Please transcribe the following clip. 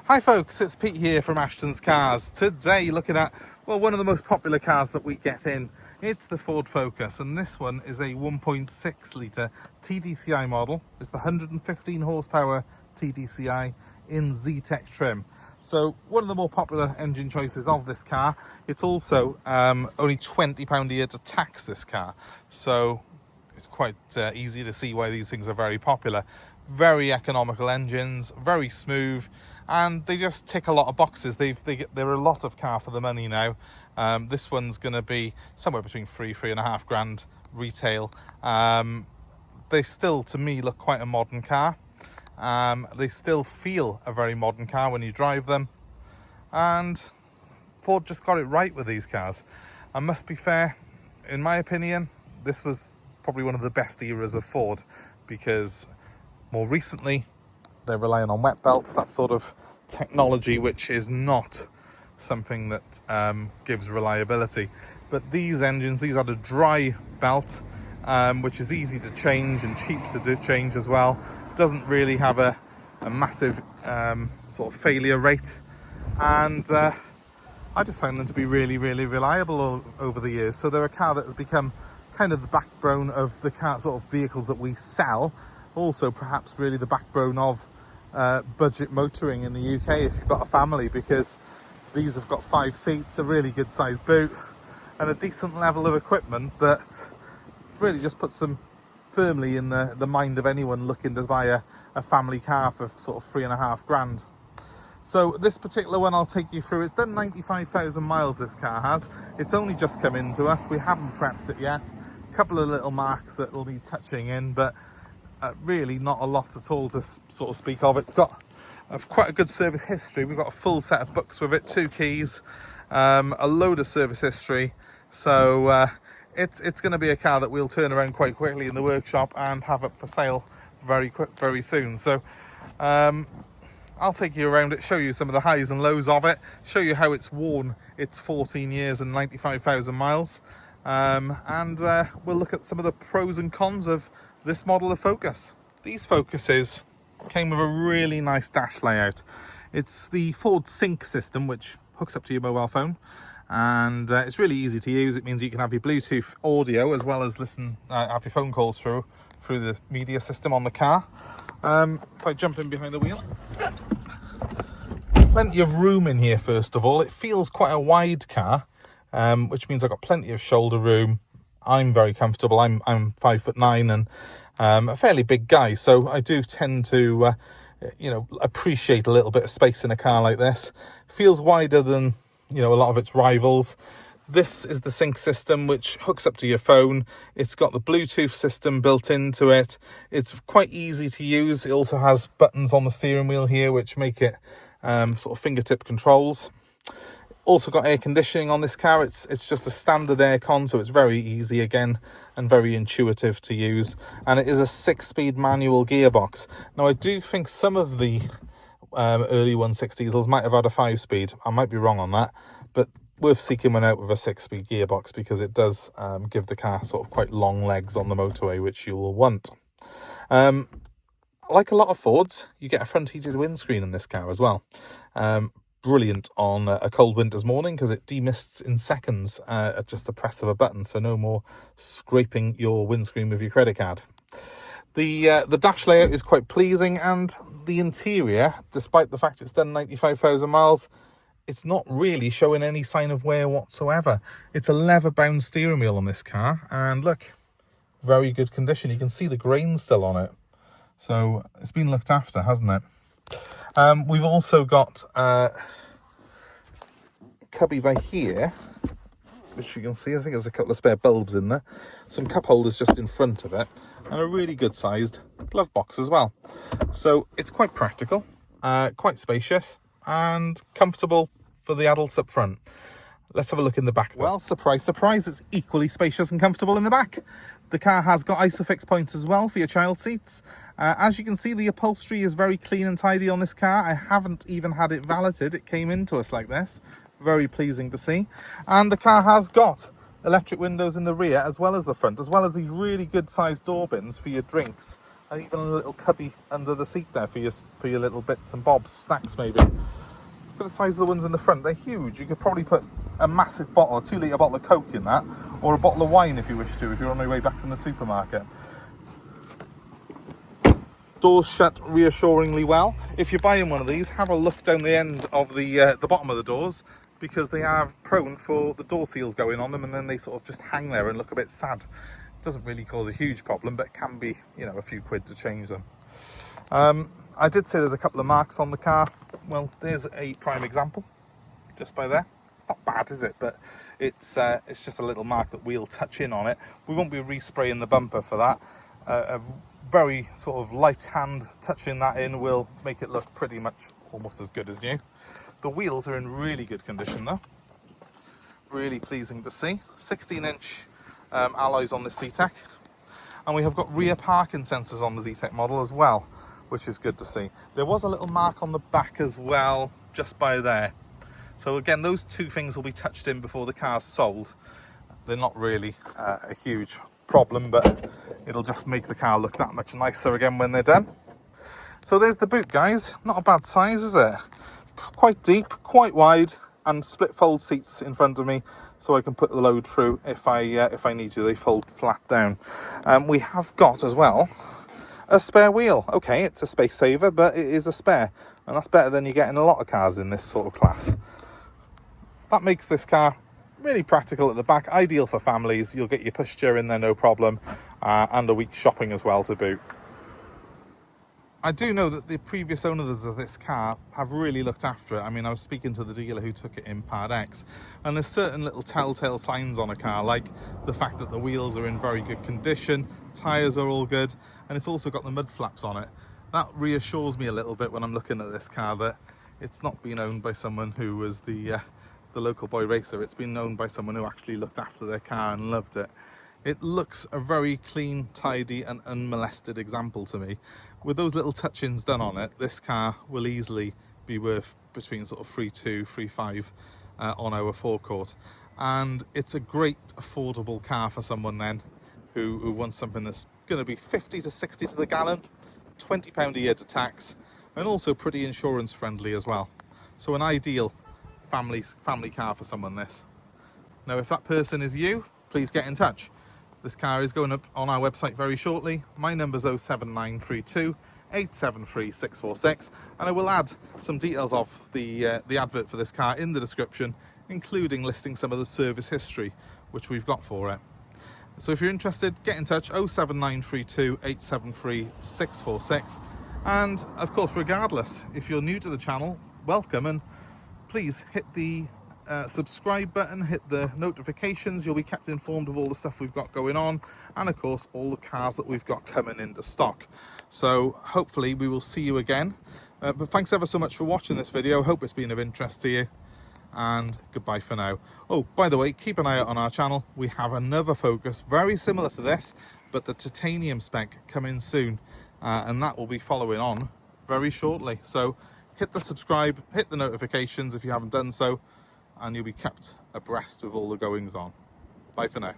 Hi folks, it's Pete here from Ashton's Cars. Today looking at, well, one of the most popular cars that we get in. It's the Ford Focus, and this one is a 1.6 litre TDCI model. It's the 115 horsepower TDCI in ZETEC trim. So one of the more popular engine choices of this car. It's also only £20 a year to tax this car. So it's quite easy to see why these things are very popular. Very economical engines, very smooth, and they just tick a lot of boxes. They're a lot of car for the money now. This one's going to be somewhere between £3,500 grand retail. They still, to me, look quite a modern car. They still feel a very modern car when you drive them, and Ford just got it right with these cars. I must be fair, in my opinion, this was probably one of the best eras of Ford, because more recently they're relying on wet belts, that sort of technology, which is not something that gives reliability. But these engines, these are the dry belt, which is easy to change and cheap to change as well. Doesn't really have a massive sort of failure rate, and I just found them to be really reliable over the years. So they're a car that has become kind of the backbone of the car sort of vehicles that we sell. Also perhaps really the backbone of budget motoring in the UK if you've got a family, because these have got 5 seats, a really good sized boot, and a decent level of equipment that really just puts them firmly in the mind of anyone looking to buy a family car for sort of £3,500 grand. So this particular one I'll take you through. It's done 95,000 miles, this car has. It's only just come into us. We haven't prepped it yet. A couple of little marks that will need touching in, but really not a lot at all to sort of speak of. It's got quite a good service history. We've got a full set of books with it, 2 keys, a load of service history. So it's going to be a car that we'll turn around quite quickly in the workshop and have up for sale very soon. So I'll take you around it, show you some of the highs and lows of it, show you how it's worn its 14 years and 95,000 miles, and we'll look at some of the pros and cons of this model of Focus. These Focuses came with a really nice dash layout. It's the Ford Sync system, which hooks up to your mobile phone, and it's really easy to use. It means you can have your Bluetooth audio as well as have your phone calls through the media system on the car. If I jump in behind the wheel, plenty of room in here. First of all, it feels quite a wide car, which means I've got plenty of shoulder room. I'm very comfortable. I'm 5'9" and a fairly big guy, so I do tend to appreciate a little bit of space in a car like this. Feels wider than a lot of its rivals. This is the Sync system, which hooks up to your phone. It's got the Bluetooth system built into it. It's quite easy to use. It also has buttons on the steering wheel here, which make it sort of fingertip controls. Also got air conditioning on this car. It's just a standard aircon, so it's very easy again and very intuitive to use. And it is a 6-speed manual gearbox. Now I do think some of the early 1.6 diesels might have had a 5-speed. I might be wrong on that, but worth seeking one out with a 6-speed gearbox, because it does give the car sort of quite long legs on the motorway, which you will want. Like a lot of Fords, you get a front heated windscreen in this car as well. Brilliant on a cold winter's morning, because it demists in seconds at just a press of a button, so no more scraping your windscreen with your credit card. The dash layout is quite pleasing, and the interior, despite the fact it's done 95,000 miles, it's not really showing any sign of wear whatsoever. It's a leather-bound steering wheel on this car, and look, very good condition. You can see the grain still on it, so it's been looked after, hasn't it? We've also got a cubby by here, which you can see. I think there's a couple of spare bulbs in there, some cup holders just in front of it, and a really good sized glove box as well. So it's quite practical, quite spacious and comfortable for the adults up front. Let's have a look in the back though. Well, surprise it's equally spacious and comfortable in the back. The car has got ISOFIX points as well for your child seats. As you can see, the upholstery is very clean and tidy on this car. I haven't even had it valeted. It came into us like this. Very pleasing to see. And the car has got electric windows in the rear as well as the front, as well as these really good sized door bins for your drinks and even a little cubby under the seat there for your little bits and bobs, snacks maybe. Look at the size of the ones in the front, they're huge. You could probably put a massive bottle, a 2-litre bottle of Coke in that, or a bottle of wine if you wish to, if you're on your way back from the supermarket. Doors shut reassuringly well. If you're buying one of these, have a look down the end of the bottom of the doors, because they are prone for the door seals going on them, and then they sort of just hang there and look a bit sad. It doesn't really cause a huge problem, but it can be, you know, a few quid to change them. I did say there's a couple of marks on the car. Well, there's a prime example, just by there. It's not bad, is it? But it's just a little mark that we'll touch in on it. We won't be respraying the bumper for that. A very sort of light hand touching that in will make it look pretty much almost as good as new. The wheels are in really good condition though. Really pleasing to see. 16-inch alloys on the ZETEC. And we have got rear parking sensors on the ZETEC model as well, which is good to see. There was a little mark on the back as well, just by there. So again, those two things will be touched in before the car's sold. They're not really a huge problem, but it'll just make the car look that much nicer again when they're done. So there's the boot, guys. Not a bad size, is it? Quite deep, quite wide, and split fold seats in front of me, so I can put the load through if I need to. They fold flat down. We have got as well a spare wheel. Okay, it's a space saver, but it is a spare, and that's better than you get in a lot of cars in this sort of class. That makes this car really practical at the back, ideal for families. You'll get your pushchair in there no problem, and a week's shopping as well to boot. I do know that the previous owners of this car have really looked after it. I mean, I was speaking to the dealer who took it in Part X, and there's certain little telltale signs on a car, like the fact that the wheels are in very good condition, tyres are all good, and it's also got the mud flaps on it. That reassures me a little bit when I'm looking at this car that it's not been owned by someone who was the local boy racer. It's been owned by someone who actually looked after their car and loved it. It looks a very clean, tidy and unmolested example to me. With those little touch-ins done on it, this car will easily be worth between sort of 3.2, 3.5 on our forecourt. And it's a great affordable car for someone then who wants something that's going to be 50 to 60 to the gallon, £20 a year to tax, and also pretty insurance friendly as well. So an ideal family car for someone, this. Now, if that person is you, please get in touch. This car is going up on our website very shortly. My number's 07932 873 646, and I will add some details of the advert for this car in the description, including listing some of the service history which we've got for it. So if you're interested, get in touch, 07932 873 646. And of course, regardless, if you're new to the channel, welcome, and please hit the subscribe button, hit the notifications. You'll be kept informed of all the stuff we've got going on, and of course all the cars that we've got coming into stock. So hopefully we will see you again, but thanks ever so much for watching this video. Hope it's been of interest to you, and goodbye for now. Oh, by the way, keep an eye out on our channel. We have another Focus very similar to this, but the titanium spec coming soon, and that will be following on very shortly. So hit the subscribe, hit the notifications if you haven't done so, and you'll be kept abreast with all the goings on. Bye for now.